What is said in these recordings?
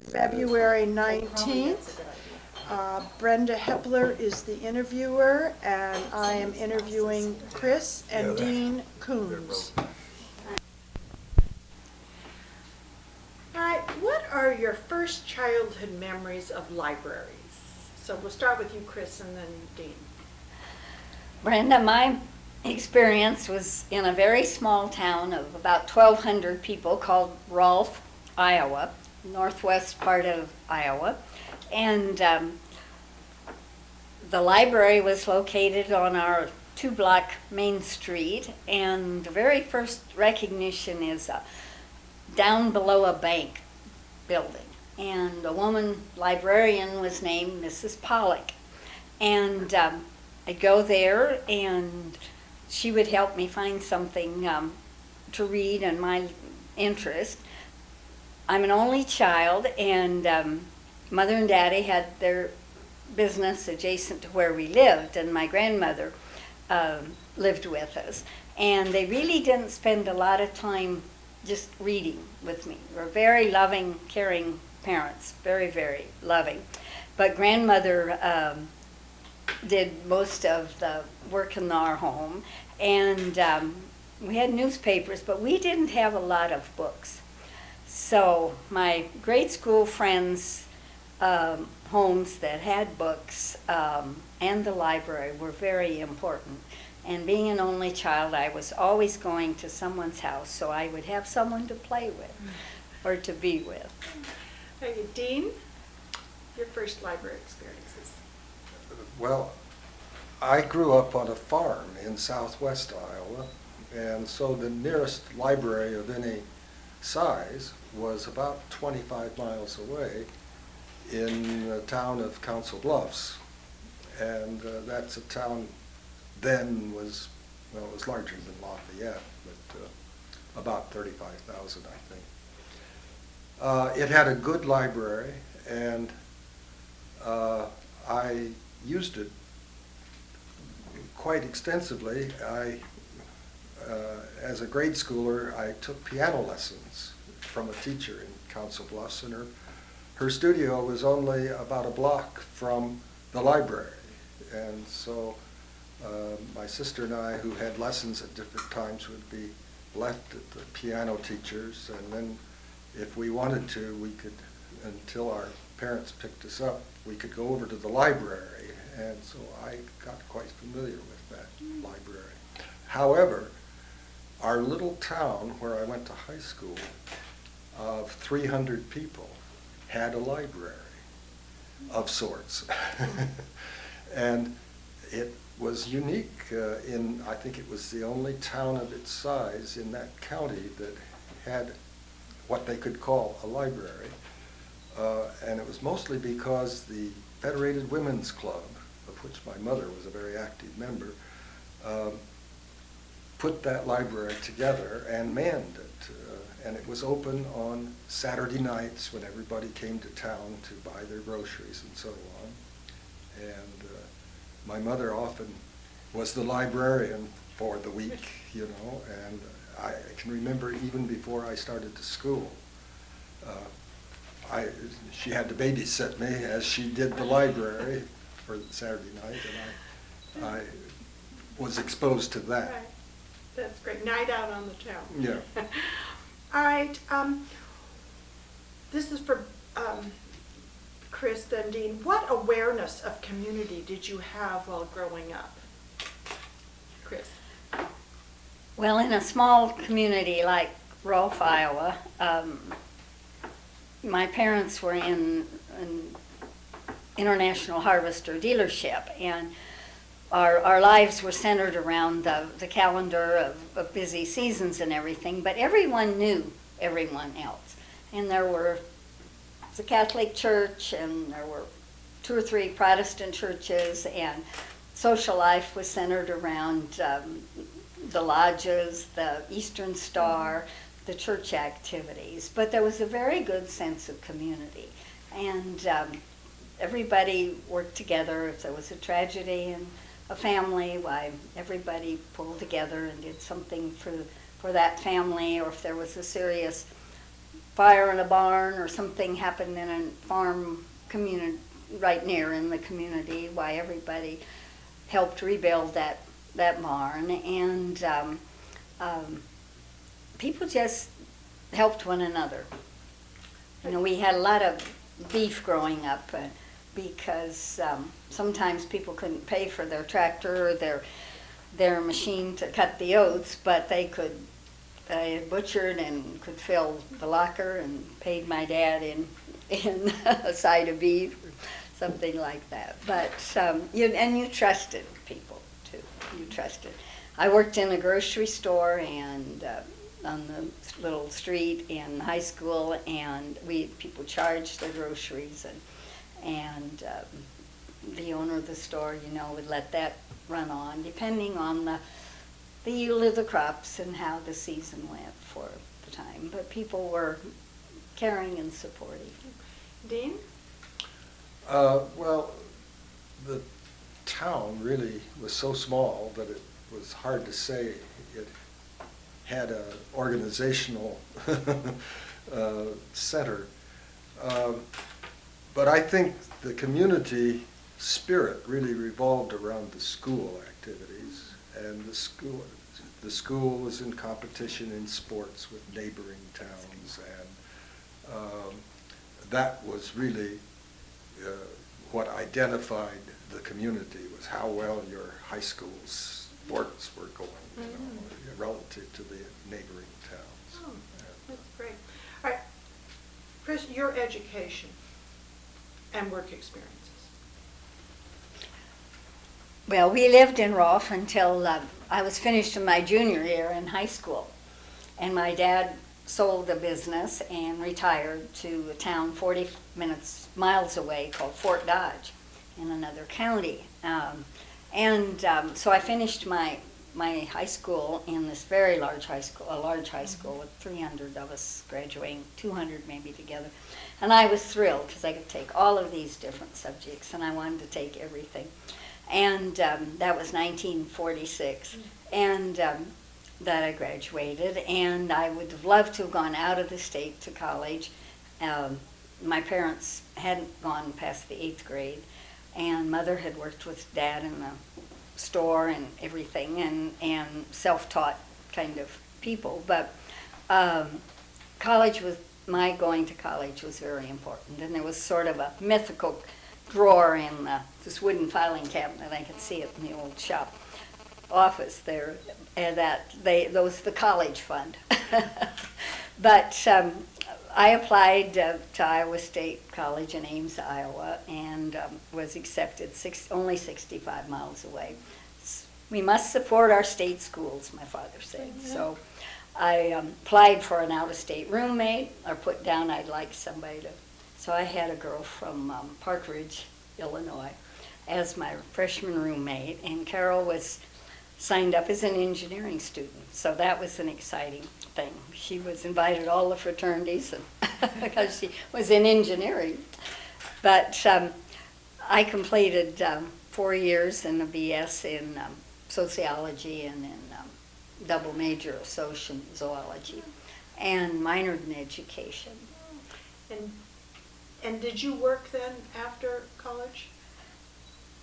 February 19th. Brenda Heppler is the interviewer, and I am interviewing Chris and Dean Coons. All right, what are your first childhood memories of libraries? So we'll start with you, Chris, and then Dean. Brenda, my experience was in a very small town of about 1,200 people called Rolfe, Iowa, northwest part of Iowa. And the library was located on our 2-block main street, and the very first recognition is down below a bank building. And a woman librarian was named Mrs. Pollock. And I'd go there, and she would help me find something to read in my interest. I'm an only child, and Mother and Daddy had their business adjacent to where we lived, and my grandmother lived with us. And they really didn't spend a lot of time just reading with me. We're very loving, caring parents, very, very loving. But grandmother did most of the work in our home, and we had newspapers, but we didn't have a lot of books. So my grade school friends' homes that had books and the library were very important. And being an only child, I was always going to someone's house, so I would have someone to play with or to be with. Thank you. Dean, your first library experiences. Well, I grew up on a farm in southwest Iowa, and so the nearest library of any size was about 25 miles away in the town of Council Bluffs. And that's a town then was, well, it was larger than Lafayette, but about 35,000, I think. It had a good library, and I used it quite extensively. As a grade schooler, I took piano lessons from a teacher in Council Bluffs, and her studio was only about a block from the library. And so my sister and I, who had lessons at different times, would be left at the piano teacher's, and then if we wanted to, we could, until our parents picked us up, we could go over to the library. And so I got quite familiar with that library. However, our little town where I went to high school of 300 people had a library of sorts. And it was unique I think it was the only town of its size in that county that had what they could call a library. And it was mostly because the Federated Women's Club, of which my mother was a very active member, put that library together and manned it. And it was open on Saturday nights when everybody came to town to buy their groceries and so on. And my mother often was the librarian for the week, you know, and I can remember even before I started to school, she had to babysit me as she did the library for Saturday night, and I was exposed to that. Right. That's great. Night out on the town. Yeah. All right. This is for Chris and Dean. What awareness of community did you have while growing up? Chris. Well, in a small community like Rolfe, Iowa, my parents were in an International Harvester dealership, and our lives were centered around the calendar of busy seasons and everything, but everyone knew everyone else. And there were the Catholic Church, and there were 2 or 3 Protestant churches, and social life was centered around the lodges, the Eastern Star, the church activities. But there was a very good sense of community, and everybody worked together. If there was a tragedy in a family, why, everybody pulled together and did something for that family. Or if there was a serious fire in a barn or something happened in a farm community right near in the community, why everybody helped rebuild that barn, and people just helped one another. You know, we had a lot of beef growing up because sometimes people couldn't pay for their tractor or their machine to cut the oats, but they butchered and could fill the locker and paid my dad in a side of beef or something like that. But you trusted people too. You trusted. I worked in a grocery store and on the little street in high school, and people charged their groceries, and the owner of the store, would let that run on, depending on the yield of the crops and how the season went for the time. But people were caring and supportive. Dean? Well, the town really was so small that it was hard to say it had an organizational center. But I think the community spirit really revolved around the school activities, and the school was in competition in sports with neighboring towns, and that was really what identified the community, was how well your high school sports were going, relative to the neighboring towns. Oh, that's great. All right, Chris, your education and work experiences. Well, we lived in Rolfe until I was finished in my junior year in high school. And my dad sold the business and retired to a town 40 miles away called Fort Dodge in another county. So I finished my high school in this very large high school, a large high school with 300 of us graduating, 200 maybe together. And I was thrilled because I could take all of these different subjects, and I wanted to take everything. And that was 1946, and that I graduated. And I would have loved to have gone out of the state to college. My parents hadn't gone past the 8th grade, and Mother had worked with Dad in the store and everything, and self-taught kind of people. But my going to college was very important, and there was sort of a mythical drawer in this wooden filing cabinet. I could see it in the old shop office there, and that was the college fund. But I applied to Iowa State College in Ames, Iowa, and was accepted only 65 miles away. We must support our state schools, my father said. Mm-hmm. So I applied for an out-of-state roommate, or put down I'd like somebody to. So I had a girl from Park Ridge, Illinois, as my freshman roommate, and Carol was signed up as an engineering student. So that was an exciting thing. She was invited to all the fraternities because she was in engineering. But I completed 4 years in a BS in sociology and in double major of social zoology, and minored in education. And did you work then after college?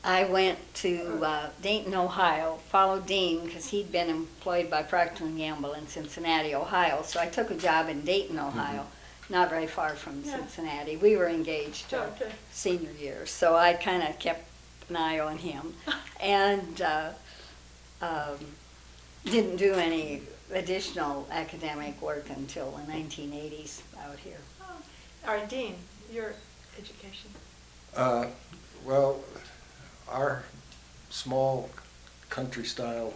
I went to Dayton, Ohio, followed Dean because he'd been employed by Procter & Gamble in Cincinnati, Ohio. So I took a job in Dayton, Ohio, not very far from Cincinnati. We were engaged senior year, so I kind of kept an eye on him, and didn't do any additional academic work until the 1980s out here. Oh. All right, Dean, your education. Well, our small country-style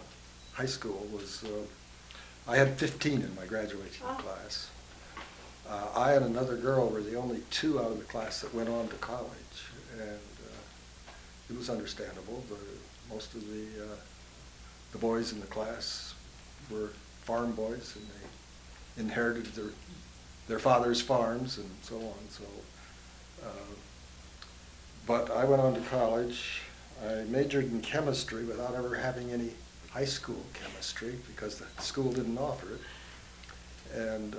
high school was, I had 15 in my graduating class. I and another girl were the only 2 out of the class that went on to college, and it was understandable. Most of the boys in the class were farm boys, and they inherited their father's farms and so on. So, but I went on to college. I majored in chemistry without ever having any high school chemistry because the school didn't offer it. And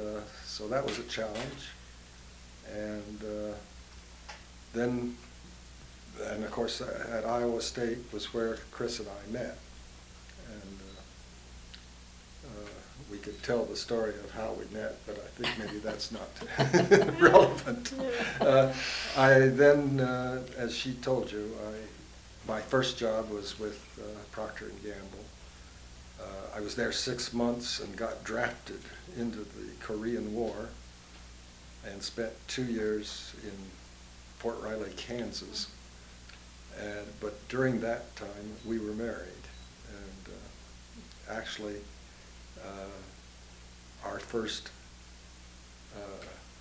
so that was a challenge. And then, and of course, at Iowa State was where Chris and I met. And we could tell the story of how we met, but I think maybe that's not relevant. I then, as she told you, my first job was with Procter & Gamble. I was there 6 months and got drafted into the Korean War and spent 2 years in Fort Riley, Kansas. But during that time, we were married. And actually, our first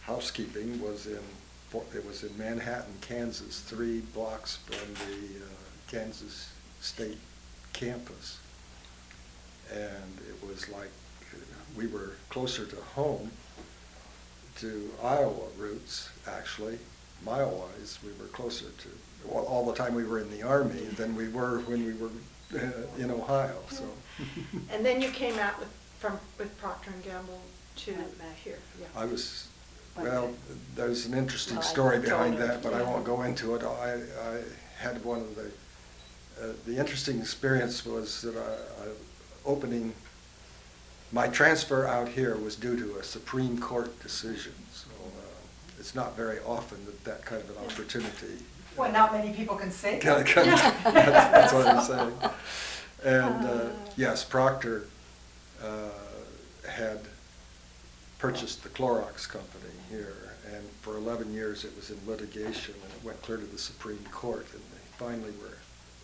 housekeeping was in Manhattan, Kansas, 3 blocks from the Kansas State campus. And it was like we were closer to home, to Iowa roots, actually, mile-wise. We were closer to, well, all the time we were in the Army than we were when we were in Ohio. So. And then you came out with Procter & Gamble to here. Yeah. I was, well, there's an interesting Well, I story told behind her. that, but I won't go into it. I had one of the interesting experience was that my transfer out here was due to a Supreme Court decision. So it's not very often that kind of an opportunity. Well, not many people can say that. That's what I'm saying. And yes, Procter had purchased the Clorox company here, and for 11 years it was in litigation, and it went clear to the Supreme Court, and they finally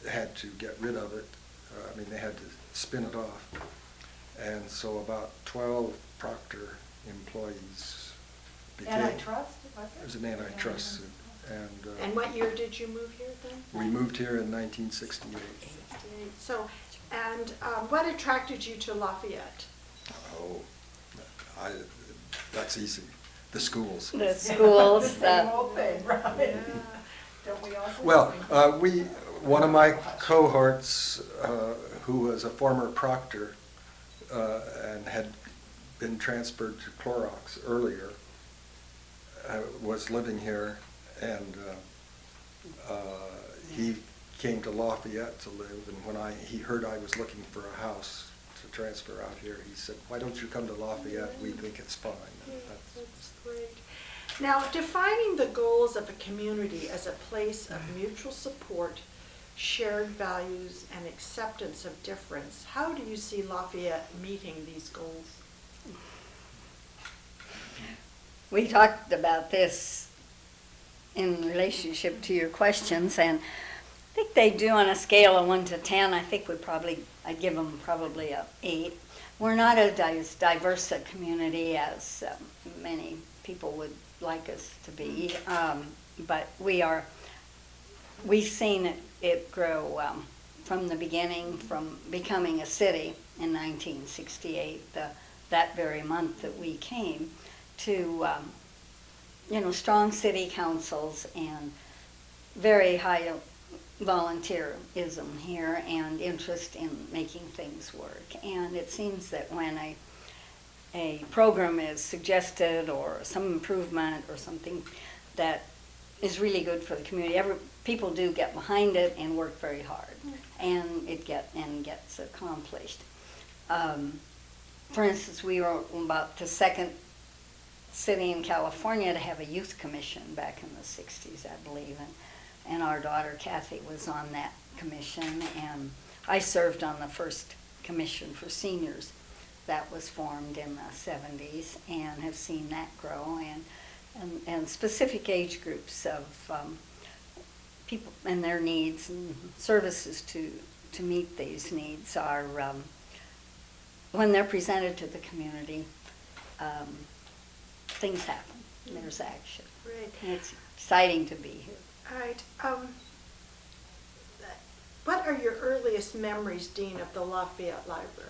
had to get rid of it. They had to spin it off. And so about 12 Procter employees became... Antitrust, was it? It was an antitrust suit. And what year did you move here then? We moved here in 1968. 68. So, and what attracted you to Lafayette? Oh, that's easy. The schools. The schools. Same old thing, right? Don't we all say Well, the same thing? one of my cohorts, who was a former Procter and had been transferred to Clorox earlier, was living here, and he came to Lafayette to live, and when he heard I was looking for a house to transfer out here, he said, "Why don't you come to Lafayette? We think it's fine." That's great. Now, defining the goals of a community as a place of mutual support, shared values, and acceptance of difference, how do you see Lafayette meeting these goals? We talked about this in relationship to your questions, and I think they do on a scale of 1 to 10. I think I'd give them probably a 8. We're not as diverse a community as many people would like us to be, but we've seen it grow from the beginning, from becoming a city in 1968, that very month that we came, to strong city councils and very high volunteerism here and interest in making things work. And it seems that when a program is suggested or some improvement or something that is really good for the community, people do get behind it and work very hard, and it gets accomplished. For instance, we were about the second city in California to have a youth commission back in the 60s, I believe, and our daughter Kathy was on that commission, and I served on the first commission for seniors that was formed in the 70s, and have seen that grow, and specific age groups of people and their needs and services to meet these needs are, when they're presented to the community, things happen. There's action. Great. And it's exciting to be here. All right. What are your earliest memories, Dean, of the Lafayette Library?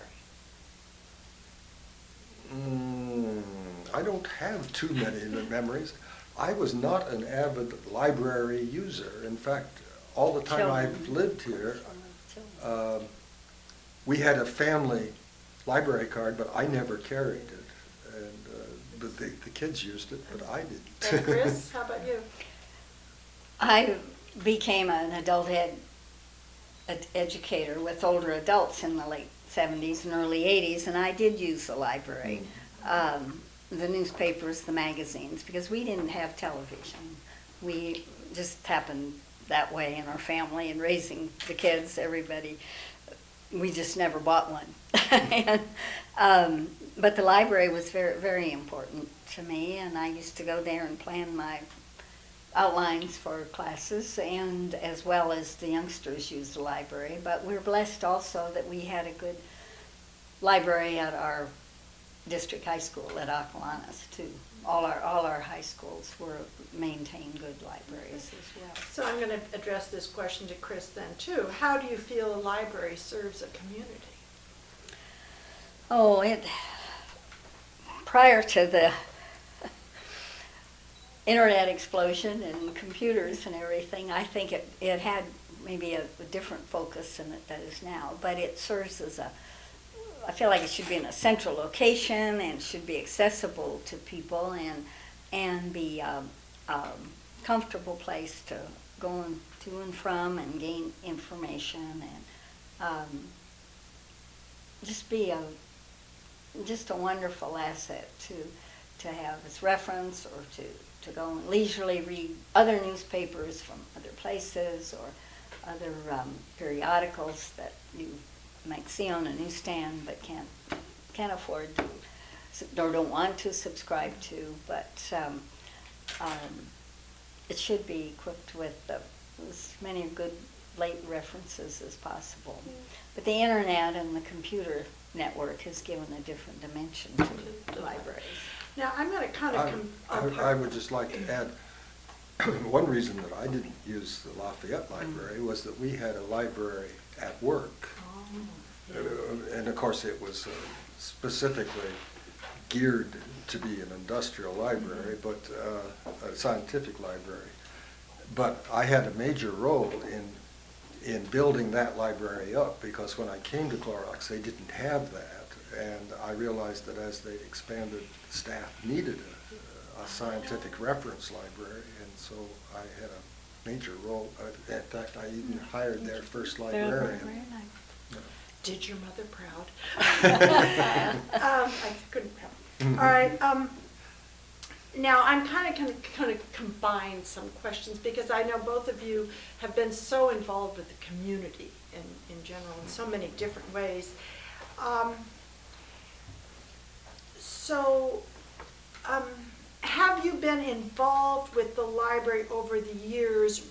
I don't have too many memories. I was not an avid library user. In fact, all the time I've lived here, we had a family library card, but I never carried it. And The kids used it, but I didn't. And Chris, how about you? I became an adult educator with older adults in the late 70s and early 80s, and I did use the library, the newspapers, the magazines, because we didn't have television. We just happened that way in our family and raising the kids, everybody. We just never bought one. But the library was very, very important to me, and I used to go there and plan my outlines for classes, and as well as the youngsters use the library. But we're blessed also that we had a good library at our district high school at Oakland too. All our high schools maintain good libraries as well. So I'm going to address this question to Chris then too. How do you feel a library serves a community? Oh, prior to the internet explosion and computers and everything, I think it had maybe a different focus than it does now, but it serves as I feel like it should be in a central location and should be accessible to people and be a comfortable place to go to and from and gain information and just be just a wonderful asset to have as reference, or to go and leisurely read other newspapers from other places or other periodicals that you might see on a newsstand but can't afford to or don't want to subscribe to. But it should be equipped with as many good late references as possible. But the internet and the computer network has given a different dimension to libraries. Now I'm going to kind of I would just like to add, one reason that I didn't use the Lafayette Library was that we had a library at work. And of course it was specifically geared to be an industrial library, but a scientific library. But I had a major role in building that library up, because when I came to Clorox, they didn't have that. And I realized that as they expanded, staff needed a scientific reference library, and so I had a major role. In fact, I even hired their first librarian. Did your mother proud? I couldn't help. All right. Now I'm kind of combine some questions, because I know both of you have been so involved with the community in general in so many different ways. Have you been involved with the library over the years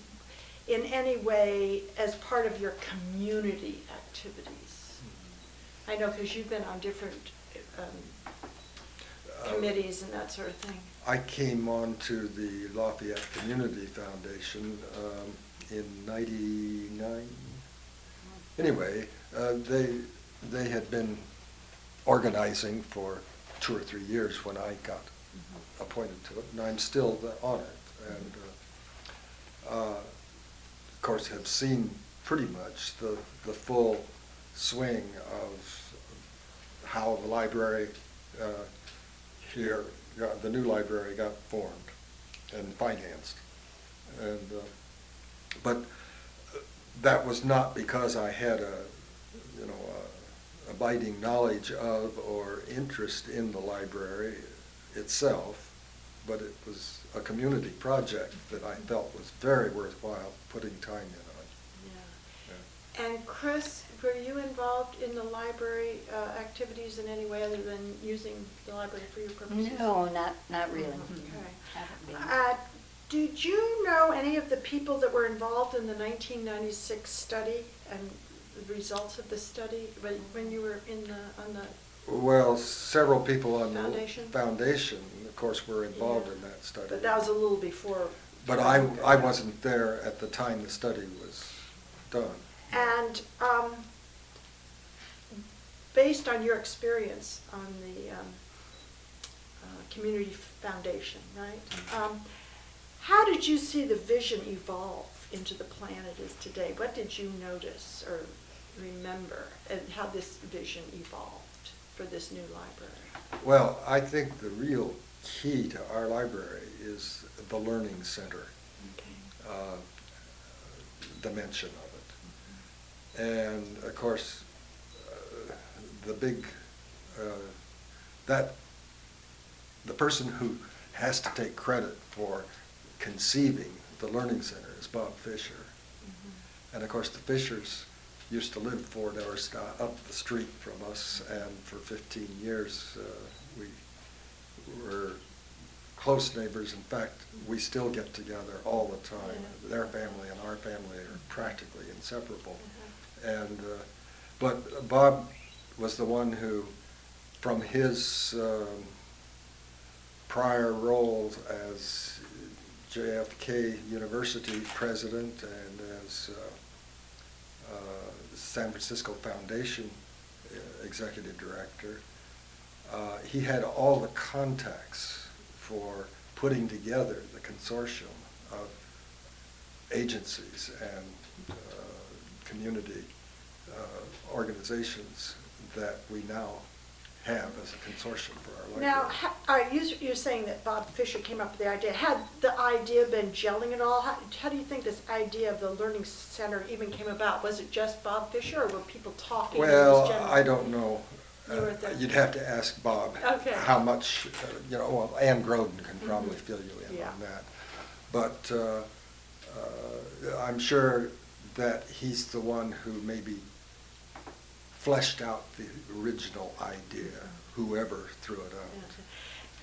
in any way as part of your community activities? I know, because you've been on different committees and that sort of thing. I came on to the Lafayette Community Foundation in '99. Anyway, they had been organizing for 2 or 3 years when I got appointed to it, and I'm still on it. And of course have seen pretty much the full swing of how the library here, the new library got formed and financed. And but that was not because I had a abiding knowledge of or interest in the library itself, but it was a community project that I felt was very worthwhile putting time in on. Yeah. And Chris, were you involved in the library activities in any way other than using the library for your purposes? No, not really. Okay. Haven't been. Did you know any of the people that were involved in the 1996 study and the results of the study when you were on the Well, several people on foundation? the foundation, of course, were involved in that study. But that was a little before. But I wasn't there at the time the study was done. And based on your experience on the Community Foundation, right? How did you see the vision evolve into the plan it is today? What did you notice or remember, and how this vision evolved for this new library? Well, I think the real key to our library is the learning center dimension of it. And of course, the big, the person who has to take credit for conceiving the learning center is Bob Fisher. And of course, the Fishers used to live 4 doors up the street from us, and for 15 years we were close neighbors. In fact, we still get together all the time. Their family and our family are practically inseparable. And but Bob was the one who, from his prior roles as JFK University president and as San Francisco Foundation executive director, he had all the contacts for putting together the consortium of agencies and community organizations that we now have as a consortium for our library. Now, you're saying that Bob Fisher came up with the idea. Had the idea been gelling at all? How do you think this idea of the Learning Center even came about? Was it just Bob Fisher, or were people talking? Well, I don't know. You were there. You'd have to ask Bob Okay. how much, well, Ann Groden can probably fill you in Yeah. on that. But I'm sure that he's the one who maybe fleshed out the original idea, whoever threw it out.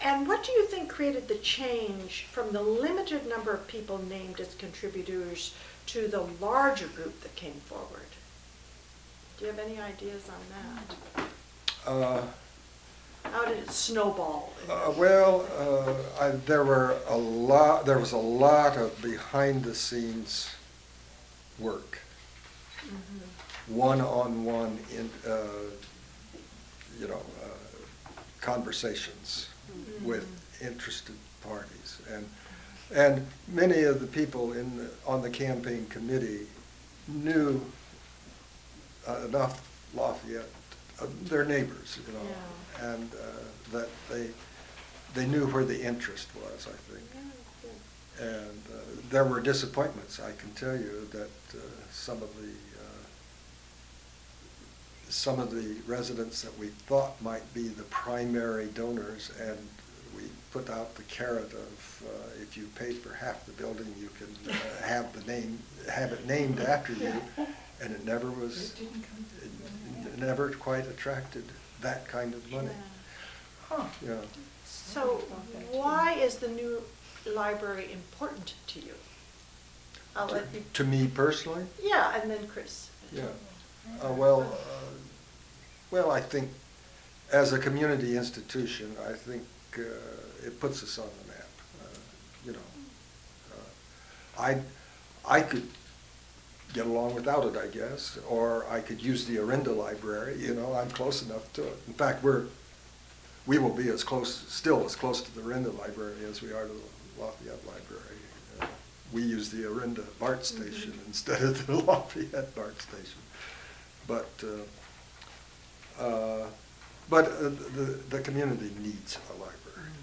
And what do you think created the change from the limited number of people named as contributors to the larger group that came forward? Do you have any ideas on that? How did it snowball? There was a lot of behind-the-scenes work, one-on-one, conversations with interested parties, and many of the people on the campaign committee knew enough Lafayette. Their neighbors, and that they knew where the interest was, I think. And there were disappointments, I can tell you, that some of the residents that we thought might be the primary donors, and we put out the carrot of if you paid for half the building, you can have it named after you, and it never was. It never quite attracted that kind of money. Yeah. So why is the new library important to you? I'll let you. To me personally? Yeah, and then Chris. Yeah. Well, I think as a community institution, I think it puts us on the map. I could get along without it, I guess, or I could use the Orinda Library. I'm close enough to it. In fact, we will be still as close to the Orinda Library as we are to the Lafayette Library. We use the Orinda BART station instead of the Lafayette BART station. But the community needs a library.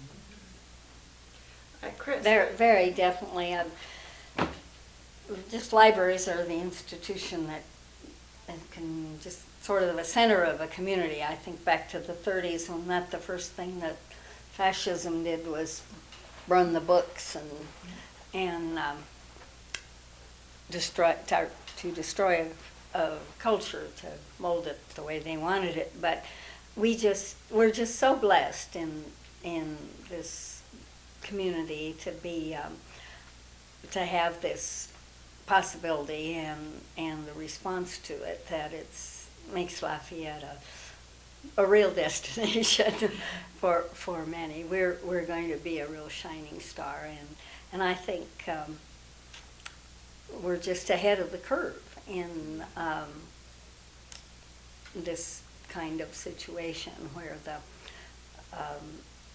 Chris. They're very definitely. Just libraries are the institution that can just sort of the center of a community. I think back to the 30s when the first thing that fascism did was burn the books and destroy a culture, to mold it the way they wanted it. But we're just so blessed in this community to have this possibility and the response to it, that makes Lafayette a real destination for many. We're going to be a real shining star, and I think we're just ahead of the curve in this kind of situation where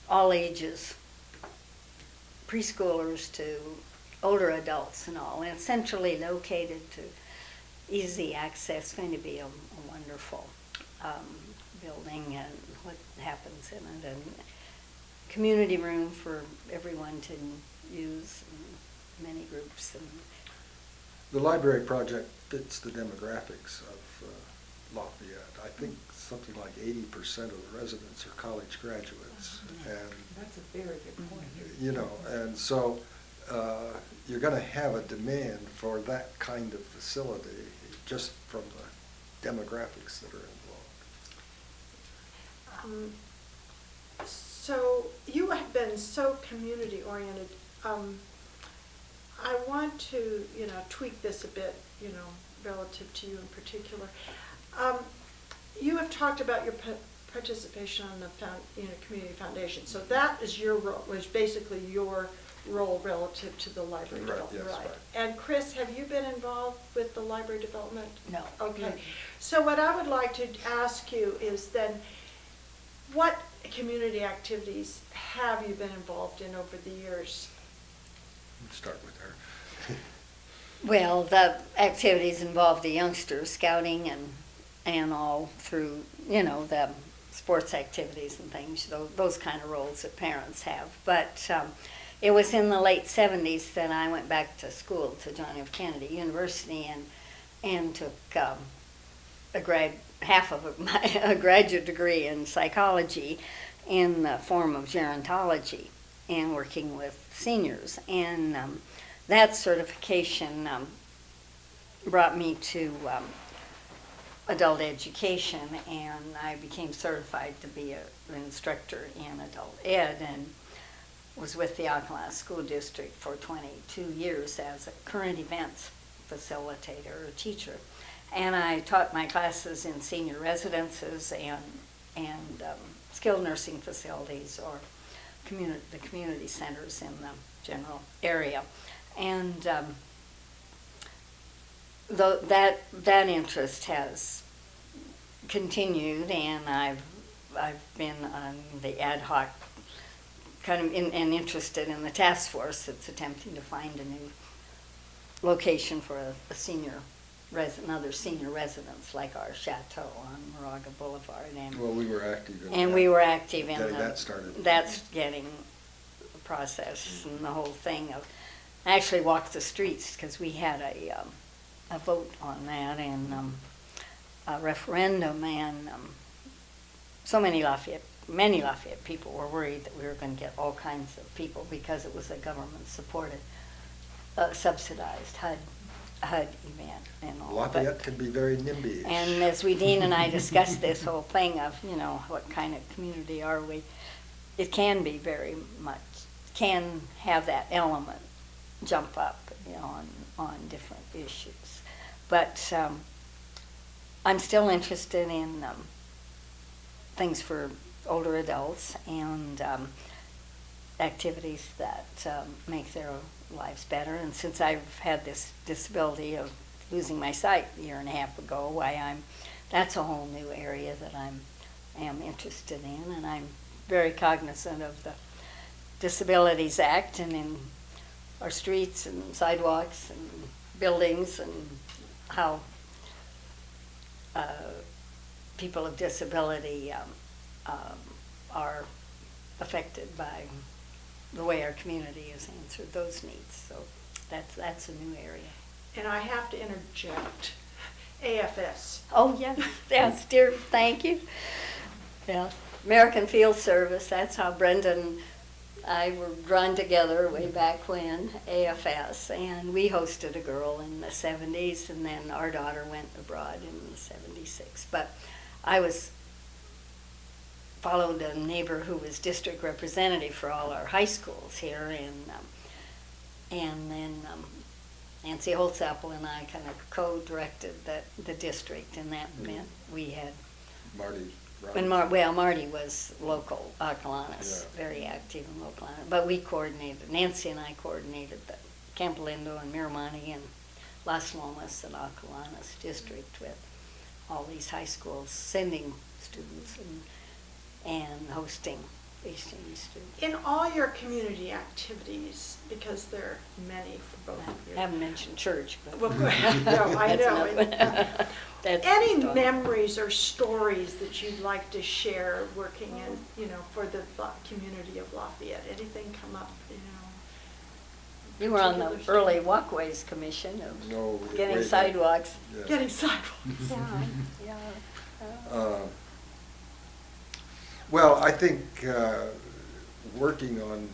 all ages, preschoolers to older adults and all, and centrally located to easy access, going to be a wonderful building, and what happens in it. community room for everyone to use, and many groups. And The library project fits the demographics of Lafayette. I think something like 80% of the residents are college graduates. And, That's a very good point. you know, and so you're going to have a demand for that kind of facility just from the demographics that are involved. So you have been so community oriented. I want to, tweak this a bit, relative to you in particular. You have talked about your participation on the community foundation. So that is your role, was basically your role relative to the library Right, development, yes, right? right. And Chris, have you been involved with the library development? No. Okay. So what I would like to ask you is then, what community activities have you been involved in over the years? Let's start with her. Well, the activities involve the youngsters, scouting and all through, the sports activities and things, those kind of roles that parents have. But it was in the late 70s that I went back to school, to John F. Kennedy University, and took a graduate degree in psychology in the form of gerontology and working with seniors. And that certification brought me to adult education, and I became certified to be an instructor in adult ed, and was with the Oakland School District for 22 years as a current events facilitator or teacher. And I taught my classes in senior residences and skilled nursing facilities, or the community centers in the general area. And that interest has continued, and I've been on the ad hoc kind of and interested in the task force that's attempting to find a new location for a senior another senior residence like our chateau on Moraga Boulevard. Well, we were active in And that. we were active in Getting that started. That's getting the process and the whole thing of, I actually walked the streets because we had a vote on that, and a referendum, and so many Lafayette people were worried that we were going to get all kinds of people because it was a government-supported, subsidized HUD event and all. Lafayette can be very NIMBY-ish. And as Dean and I discussed this whole thing of, what kind of community are we, it can be very much, can have that element jump up, on different issues. But I'm still interested in things for older adults and activities that make their lives better. And since I've had this disability of losing my sight a year and a half ago, that's a whole new area that I am interested in, and I'm very cognizant of the Disabilities Act and in our streets and sidewalks and buildings, and how people of disability are affected by the way our community has answered those needs. So that's a new area. And I have to interject, AFS. Oh, yes, dear, thank you. Yeah, American Field Service, that's how Brenda and I were drawn together way back when, AFS, and we hosted a girl in the 70s, and then our daughter went abroad in 76. But I followed a neighbor who was district representative for all our high schools here, and then Nancy Holtzapfel and I kind of co-directed the district, and that meant we had Marty. Marty was local Oakland-is, very active in local, but we coordinated, Nancy and I coordinated the Camp Lindo and Miramonte and Las Lomas and Oakland-is district with all these high schools sending students and hosting exchange students. In all your community activities, because there are many for both of you. I haven't mentioned church, but. Well, no, I That's know. another one. That's Any just on- memories or stories that you'd like to share working in, for the community of Lafayette? Anything come up, You were on the particular early story? walkways commission of No, way getting back. sidewalks. Yeah. Getting sidewalks. Yeah. Well, I think working on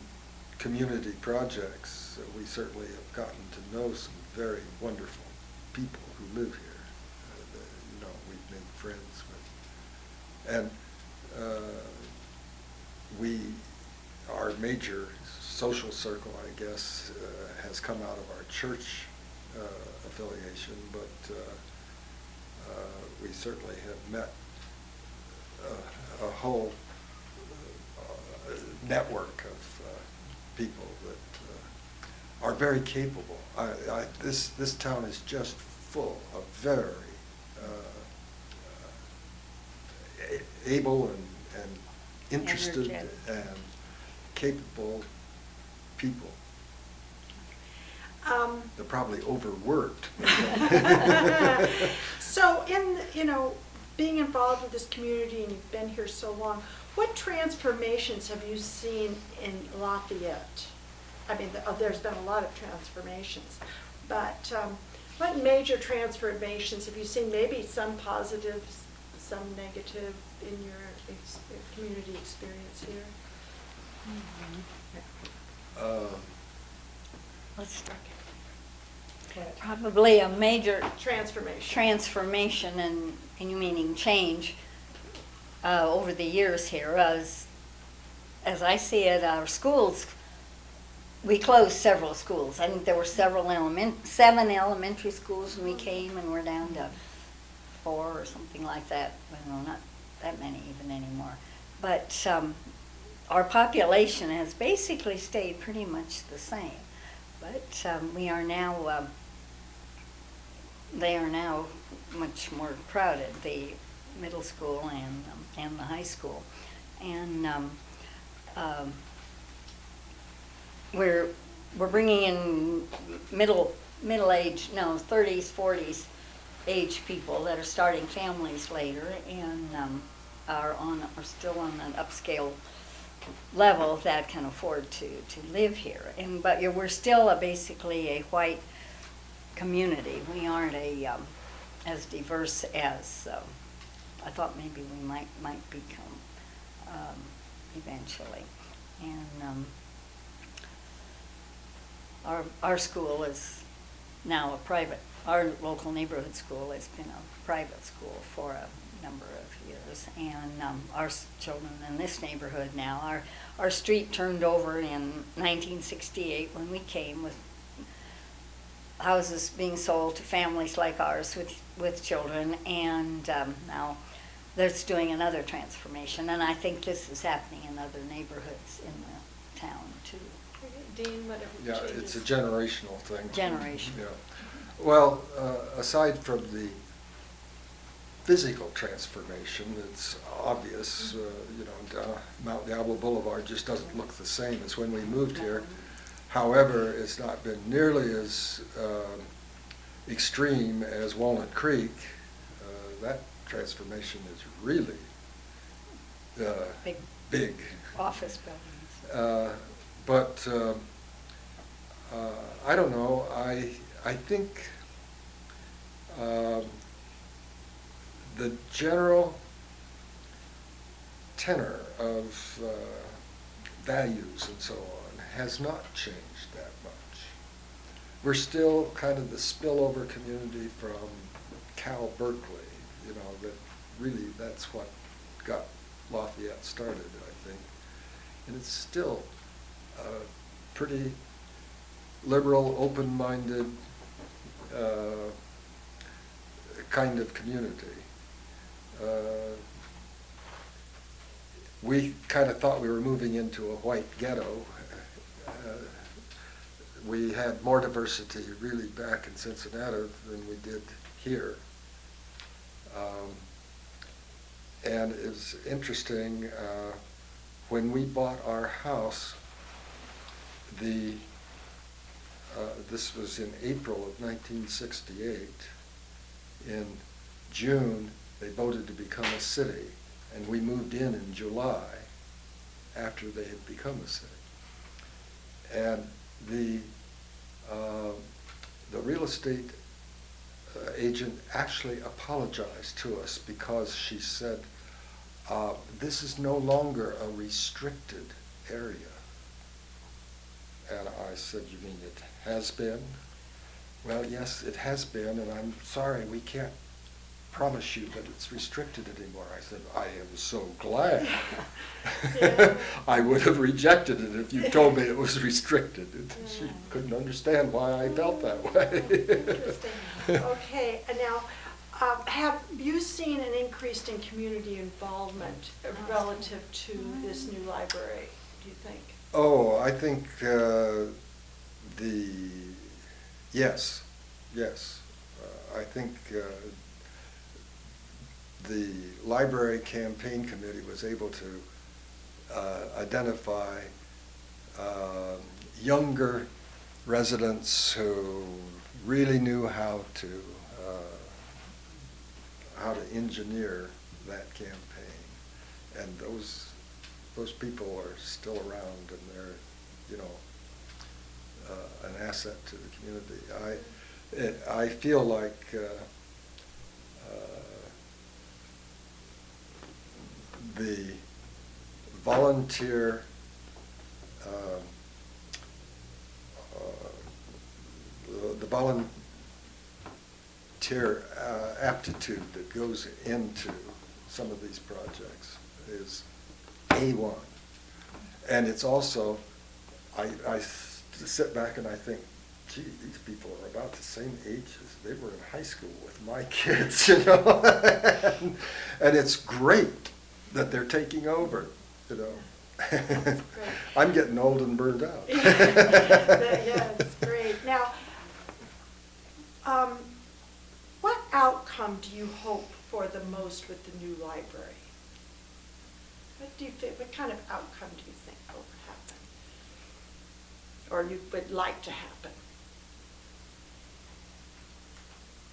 community projects, we certainly have gotten to know some very wonderful people who live here. We've made friends with. And our major social circle, I guess, has come out of our church affiliation, but we certainly have met a whole network of people that are very capable. This town is just full of very able and interested Energetic. and capable people. They're probably overworked. So being involved with this community and you've been here so long, what transformations have you seen in Lafayette? I mean, there's been a lot of transformations, but what major transformations have you seen? Maybe some positive, some negative in your community experience here? Let's start. Probably a major Transformation. and you meaning change over the years here. As I see it, our schools, we closed several schools. I think there were 7 elementary schools when we came, and we're down to 4 or something like that. Well, not that many even anymore. But our population has basically stayed pretty much the same. But we are now, they are now much more crowded, the middle school and the high school. And we're bringing in middle-aged, 30s, 40s age people that are starting families later and are still on an upscale level that can afford to live here. But we're still basically a white community. We aren't as diverse as I thought maybe we might become eventually. And our school is now a private. Our local neighborhood school has been a private school for a number of years, and our children in this neighborhood now, our street turned over in 1968 when we came, with houses being sold to families like ours with children, and now that's doing another transformation, and I think this is happening in other neighborhoods in the town too. Dean, whatever Yeah, changes. it's a generational thing. Generation. Yeah. Well, aside from the physical transformation, it's obvious, Mount Diablo Boulevard just doesn't look the same as when we moved here. However, it's not been nearly as extreme as Walnut Creek. That transformation is really big. Office buildings. But I don't know. I think the general tenor of values and so on has not changed that much. We're still kind of the spillover community from Cal Berkeley, that really that's what got Lafayette started, I think. And it's still a pretty liberal, open-minded kind of community. We kind of thought we were moving into a white ghetto. We had more diversity really back in Cincinnati than we did here. And it's interesting, when we bought our house, this was in April of 1968. In June, they voted to become a city, and we moved in July after they had become a city. And the real estate agent actually apologized to us because she said, this is no longer a restricted area. And I said, you mean it has been? Well, yes, it has been, and I'm sorry, we can't promise you that it's restricted anymore. I said, I am so glad. Yeah. I would have rejected it if you told me it was restricted. She Yeah. couldn't understand why I felt that way. Interesting. Okay, and now, have you seen an increase in community involvement relative to this new library, do you think? Oh, I think yes. I think the library campaign committee was able to identify younger residents who really knew how to engineer that campaign, and those people are still around, and they're, you know, an asset to the community. I feel like the volunteer aptitude that goes into some of these projects is A1. And it's also, I sit back and I think, gee, these people are about the same age as they were in high school with my kids, you know? And it's great that they're taking over, you know? I'm getting old and burned out. Yeah, it's great. Now, what outcome do you hope for the most with the new library? What do you think, what kind of outcome do you think will happen? Or you would like to happen?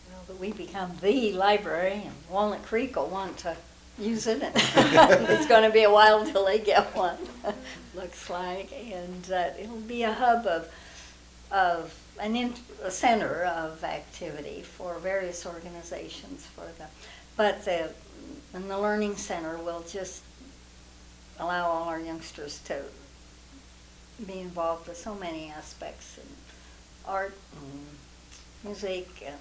Well, that we become the library, and Walnut Creek will want to use it. It's going to be a while till they get one, looks like, and it'll be a hub of a center of activity for various organizations. But the Learning Center will just allow all our youngsters to be involved with so many aspects in art and music and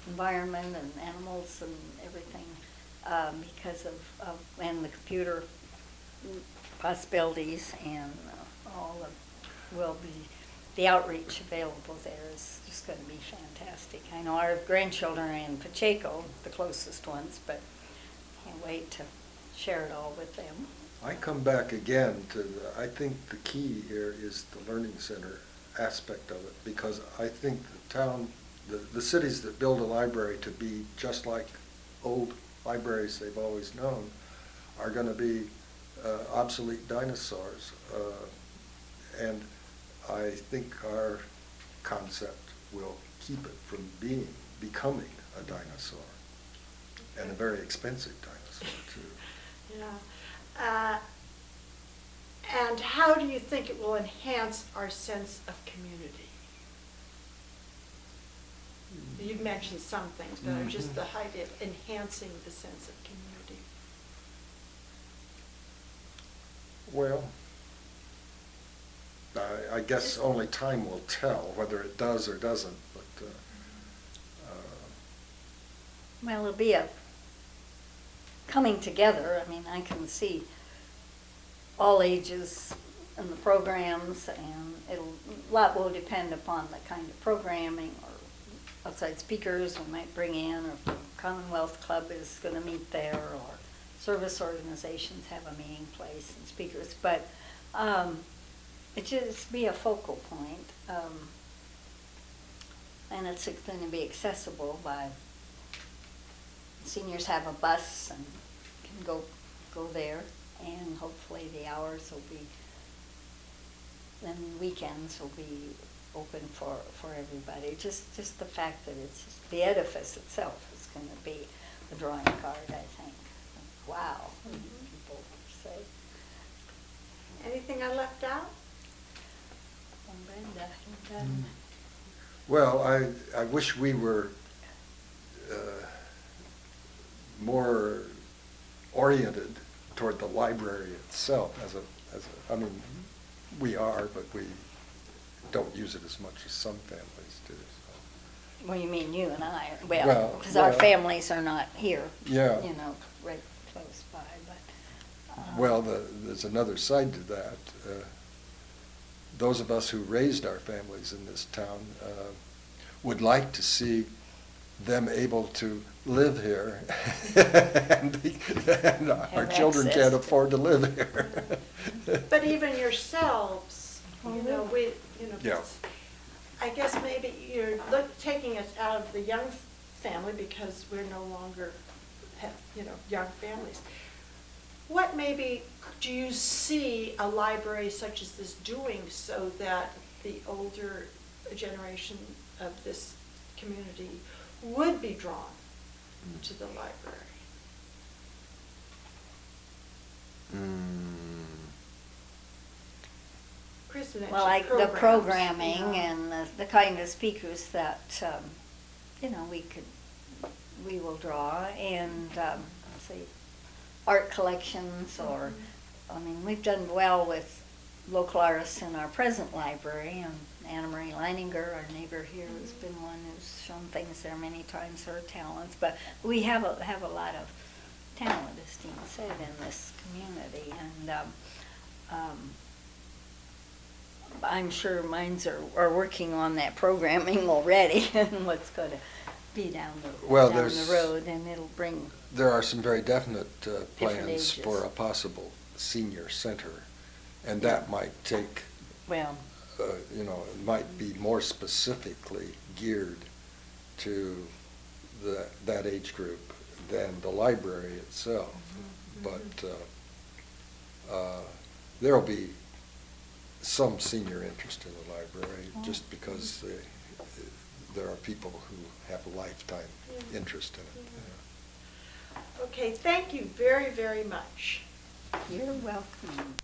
environment and animals and everything, because of and the computer possibilities, and all of will be the outreach available there is just going to be fantastic. I know our grandchildren are in Pacheco, the closest ones, but can't wait to share it all with them. I come back again to I think the key here is the Learning Center aspect of it, because I think the town, the cities that build a library to be just like old libraries they've always known are going to be obsolete dinosaurs. And I think our concept will keep it from becoming a dinosaur, and a very expensive dinosaur too. Yeah. And how do you think it will enhance our sense of community? You've mentioned some things, but are just the idea of enhancing the sense of community. Well, I guess only time will tell whether it does or doesn't, but Well, it'll be a coming together. I mean, I can see all ages in the programs, and a lot will depend upon the kind of programming or outside speakers we might bring in, or if the Commonwealth Club is going to meet there, or service organizations have a meeting place and speakers. But it just be a focal point, and it's going to be accessible by seniors. Have a bus and can go there, and hopefully the hours will be, then weekends will be open for everybody. Just the fact that it's, the edifice itself is going to be a drawing card, I think. Wow, people say. Anything I left out? And Brenda, you've done. Well, I wish we were more oriented toward the library itself I mean, we are, but we don't use it as much as some families do. So. Well, you mean you and I? Well, Well, because our well. families are not here. Yeah. You know, right close by, but. Well, there's another side to that. Those of us who raised our families in this town would like to see them able to live here, and our children access can't to- afford to live here. But even yourselves, you know, Yeah. I guess maybe you're taking us out of the young family because we're no longer have, young families. What maybe do you see a library such as this doing so that the older generation of this community would be drawn to the library? Chris mentioned Well, like the programs, programming you know. and the kind of speakers that, we will draw, and, say, art collections, or, I mean, we've done well with local artists in our present library, and Anna Marie Leininger, our neighbor here, has been one who's shown things there many times, her talents, but we have a lot of talent, as Dean said, in this community, and, I'm sure mines are working on that programming already and what's going to be down the road, and it'll bring. There are some very definite plans ages. for a possible senior center, and that might take, Well, it might be more specifically geared to that age group than the library itself. But there'll be some senior interest in the library, just because there are people who have a lifetime interest in it. Okay, thank you very, very much. you're welcome.